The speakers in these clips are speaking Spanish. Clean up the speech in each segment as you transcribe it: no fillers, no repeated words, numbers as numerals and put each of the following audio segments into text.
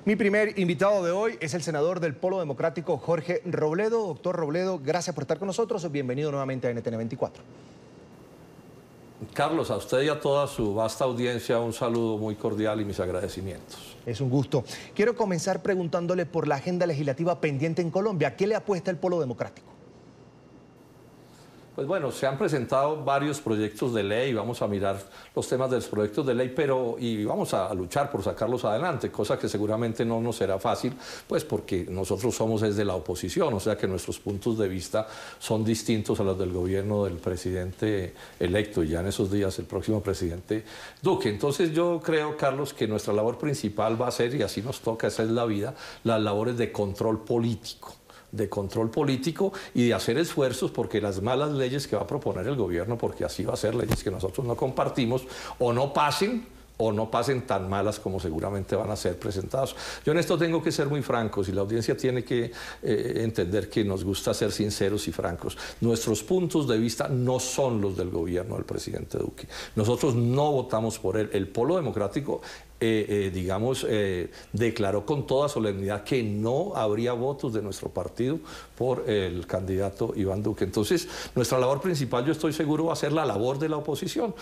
Mi primer invitado de hoy es el senador del Polo Democrático, Jorge Robledo. Doctor Robledo, gracias por estar con nosotros. Bienvenido nuevamente a NTN 24. Carlos, a usted y a toda su vasta audiencia un saludo muy cordial y mis agradecimientos. Es un gusto. Quiero comenzar preguntándole por la agenda legislativa pendiente en Colombia. ¿A qué le apuesta el Polo Democrático? Pues bueno, se han presentado varios proyectos de ley, vamos a mirar los temas de los proyectos de ley, y vamos a luchar por sacarlos adelante, cosa que seguramente no nos será fácil, pues porque nosotros somos desde la oposición, o sea que nuestros puntos de vista son distintos a los del gobierno del presidente electo y ya en esos días el próximo presidente Duque. Entonces yo creo, Carlos, que nuestra labor principal va a ser, y así nos toca, esa es la vida, las labores de control político y de hacer esfuerzos porque las malas leyes que va a proponer el gobierno, porque así va a ser, leyes que nosotros no compartimos, o no pasen tan malas como seguramente van a ser presentadas. Yo en esto tengo que ser muy francos y la audiencia tiene que entender que nos gusta ser sinceros y francos. Nuestros puntos de vista no son los del gobierno del presidente Duque. Nosotros no votamos por él. El Polo Democrático declaró con toda solemnidad que no habría votos de nuestro partido por el candidato Iván Duque. Entonces, nuestra labor principal, yo estoy seguro, va a ser la labor de la oposición.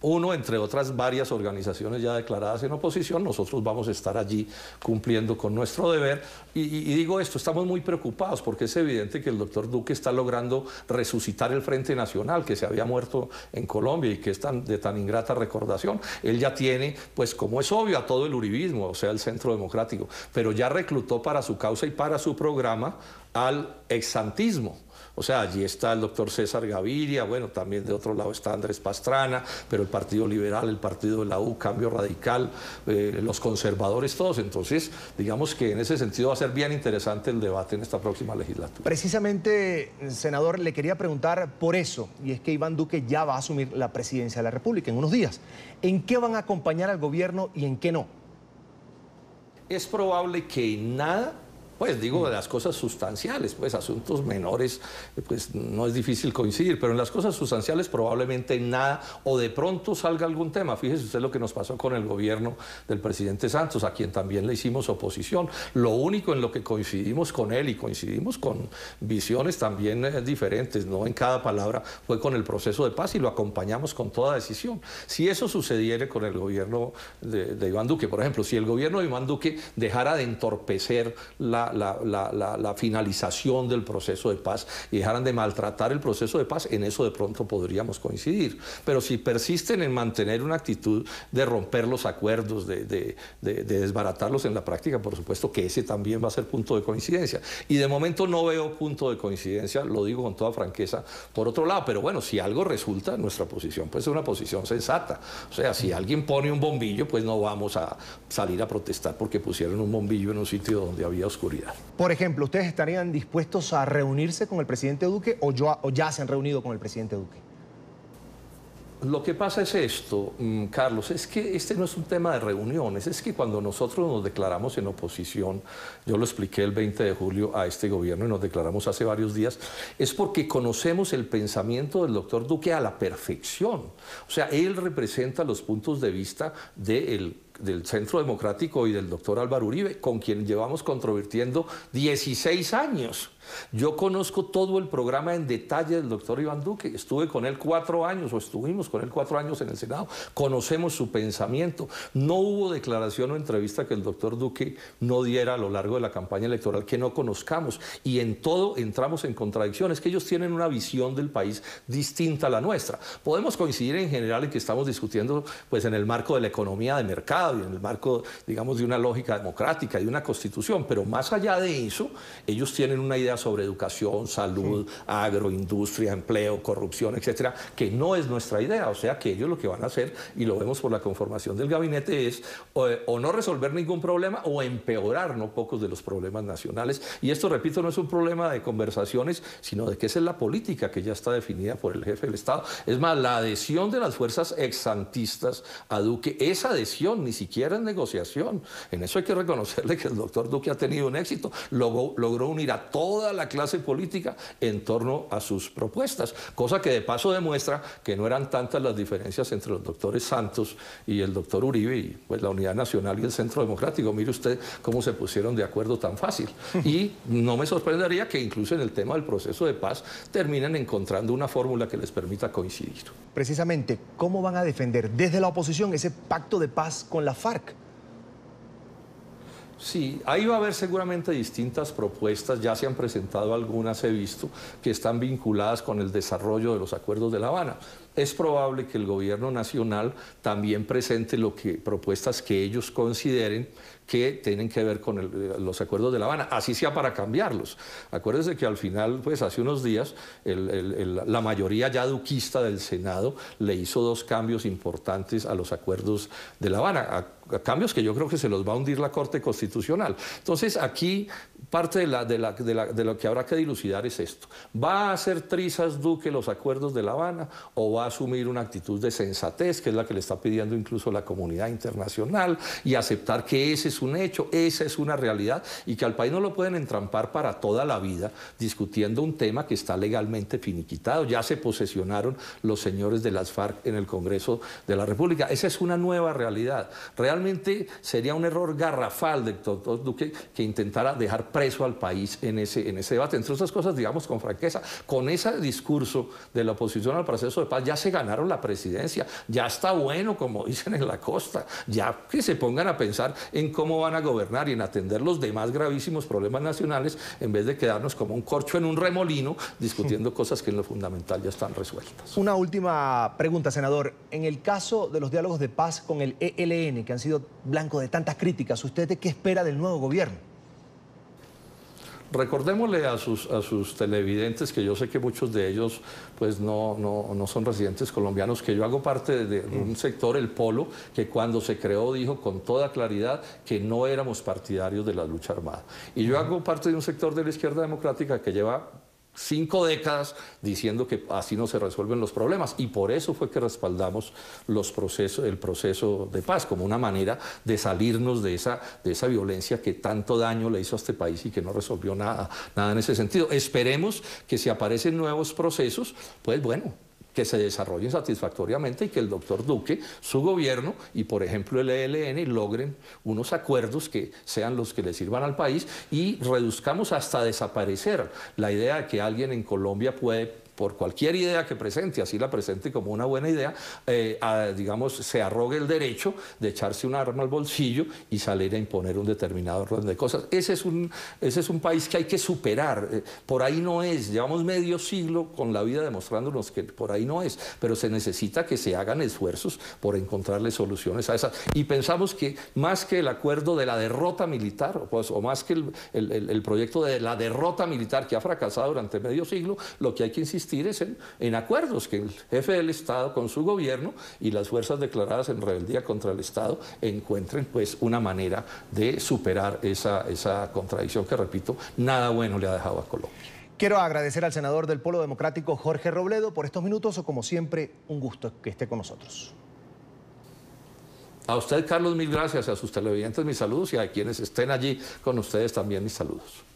Uno, entre otras varias organizaciones ya declaradas en oposición, nosotros vamos a estar allí cumpliendo con nuestro deber. Y digo esto, estamos muy preocupados porque es evidente que el doctor Duque está logrando resucitar el Frente Nacional, que se había muerto en Colombia y que es de tan ingrata recordación. Él ya tiene, pues como es obvio, a todo el uribismo, o sea, el Centro Democrático, pero ya reclutó para su causa y para su programa al exsantismo. O sea, allí está el doctor César Gaviria, bueno, también de otro lado está Andrés Pastrana, pero el Partido Liberal, el Partido de la U, Cambio Radical, los conservadores, todos. Entonces, digamos que en ese sentido va a ser bien interesante el debate en esta próxima legislatura. Precisamente, senador, le quería preguntar por eso, y es que Iván Duque ya va a asumir la presidencia de la República en unos días. ¿En qué van a acompañar al gobierno y en qué no? Es probable que en nada, pues digo, de las cosas sustanciales, pues asuntos menores, pues no es difícil coincidir, pero en las cosas sustanciales probablemente nada, o de pronto salga algún tema. Fíjese usted lo que nos pasó con el gobierno del presidente Santos, a quien también le hicimos oposición. Lo único en lo que coincidimos con él, y coincidimos con visiones también diferentes, no en cada palabra, fue con el proceso de paz y lo acompañamos con toda decisión. Si eso sucediera con el gobierno de Iván Duque, por ejemplo, si el gobierno de Iván Duque dejara de entorpecer la finalización del proceso de paz y dejaran de maltratar el proceso de paz, en eso de pronto podríamos coincidir. Pero si persisten en mantener una actitud de romper los acuerdos, de desbaratarlos en la práctica, por supuesto que ese también va a ser punto de coincidencia. Y de momento no veo punto de coincidencia, lo digo con toda franqueza, por otro lado. Pero bueno, si algo resulta, nuestra posición pues es una posición sensata. O sea, si alguien pone un bombillo, pues no vamos a salir a protestar porque pusieron un bombillo en un sitio donde había oscuridad. Por ejemplo, ¿ustedes estarían dispuestos a reunirse con el presidente Duque o ya se han reunido con el presidente Duque? Lo que pasa es esto, Carlos, es que este no es un tema de reuniones, es que cuando nosotros nos declaramos en oposición, yo lo expliqué el 20 de julio a este gobierno y nos declaramos hace varios días, es porque conocemos el pensamiento del doctor Duque a la perfección. O sea, él representa los puntos de vista del Centro Democrático y del doctor Álvaro Uribe, con quien llevamos controvirtiendo 16 años. Yo conozco todo el programa en detalle del doctor Iván Duque, estuve con él 4 años, o estuvimos con él 4 años en el Senado, conocemos su pensamiento. No hubo declaración o entrevista que el doctor Duque no diera a lo largo de la campaña electoral que no conozcamos, y en todo entramos en contradicciones, que ellos tienen una visión del país distinta a la nuestra. Podemos coincidir en general en que estamos discutiendo pues en el marco de la economía de mercado y en el marco, digamos, de una lógica democrática y de una constitución, pero más allá de eso, ellos tienen una idea sobre educación, salud, agroindustria, empleo, corrupción, etcétera, que no es nuestra idea. O sea que ellos lo que van a hacer, y lo vemos por la conformación del gabinete, es o no resolver ningún problema o empeorar no pocos de los problemas nacionales. Y esto, repito, no es un problema de conversaciones, sino de que esa es la política que ya está definida por el jefe del Estado. Es más, la adhesión de las fuerzas exsantistas a Duque, esa adhesión ni siquiera en negociación. En eso hay que reconocerle que el doctor Duque ha tenido un éxito. Logró unir a toda la clase política en torno a sus propuestas, cosa que de paso demuestra que no eran tantas las diferencias entre los doctores Santos y el doctor Uribe y pues la Unidad Nacional y el Centro Democrático. Mire usted cómo se pusieron de acuerdo tan fácil. Y no me sorprendería que incluso en el tema del proceso de paz terminen encontrando una fórmula que les permita coincidir. Precisamente, ¿cómo van a defender desde la oposición ese pacto de paz con la FARC? Sí, ahí va a haber seguramente distintas propuestas, ya se han presentado algunas, he visto, que están vinculadas con el desarrollo de los acuerdos de La Habana. Es probable que el gobierno nacional también presente propuestas que ellos consideren que tienen que ver con los acuerdos de La Habana, así sea para cambiarlos. Acuérdense que al final, pues hace unos días, la mayoría ya duquista del Senado le hizo 2 cambios importantes a los acuerdos de La Habana, a cambios que yo creo que se los va a hundir la Corte Constitucional. Entonces, aquí parte de lo que habrá que dilucidar es esto. ¿Va a hacer trizas Duque los acuerdos de La Habana o va a asumir una actitud de sensatez, que es la que le está pidiendo incluso la comunidad internacional, y aceptar que ese es un hecho, esa es una realidad y que al país no lo pueden entrampar para toda la vida discutiendo un tema que está legalmente finiquitado? Ya se posesionaron los señores de las FARC en el Congreso de la República. Esa es una nueva realidad. Realmente sería un error garrafal del doctor Duque que intentara dejar preso al país en ese debate. Entre otras cosas, digamos con franqueza, con ese discurso de la oposición al proceso de paz ya se ganaron la presidencia, ya está bueno, como dicen en la costa, ya que se pongan a pensar en cómo van a gobernar y en atender los demás gravísimos problemas nacionales en vez de quedarnos como un corcho en un remolino discutiendo cosas que en lo fundamental ya están resueltas. Una última pregunta, senador. En el caso de los diálogos de paz con el ELN, que han sido blanco de tantas críticas, ¿usted qué espera del nuevo gobierno? Recordémosle a sus televidentes, que yo sé que muchos de ellos pues no son residentes colombianos, que yo hago parte de un sector, el Polo, que cuando se creó dijo con toda claridad que no éramos partidarios de la lucha armada. Y yo hago parte de un sector de la izquierda democrática que lleva 5 décadas diciendo que así no se resuelven los problemas, y por eso fue que respaldamos el proceso de paz como una manera de salirnos de esa violencia que tanto daño le hizo a este país y que no resolvió nada en ese sentido. Esperemos que si aparecen nuevos procesos, pues bueno, que se desarrollen satisfactoriamente y que el doctor Duque, su gobierno y por ejemplo el ELN logren unos acuerdos que sean los que le sirvan al país y reduzcamos hasta desaparecer la idea de que alguien en Colombia puede, por cualquier idea que presente, así la presente como una buena idea, digamos, se arrogue el derecho de echarse un arma al bolsillo y salir a imponer un determinado orden de cosas. Ese es un país que hay que superar. Por ahí no es. Llevamos medio siglo con la vida demostrándonos que por ahí no es, pero se necesita que se hagan esfuerzos por encontrarle soluciones a esas. Y pensamos que más que el acuerdo de la derrota militar, pues, o más que el proyecto de la derrota militar que ha fracasado durante medio siglo, lo que hay que insistir es en acuerdos, que el jefe del Estado con su gobierno y las fuerzas declaradas en rebeldía contra el Estado encuentren pues una manera de superar esa contradicción que, repito, nada bueno le ha dejado a Colombia. Quiero agradecer al senador del Polo Democrático, Jorge Robledo, por estos minutos. O como siempre, un gusto que esté con nosotros. A usted, Carlos, mil gracias, a sus televidentes mis saludos y a quienes estén allí con ustedes también mis saludos.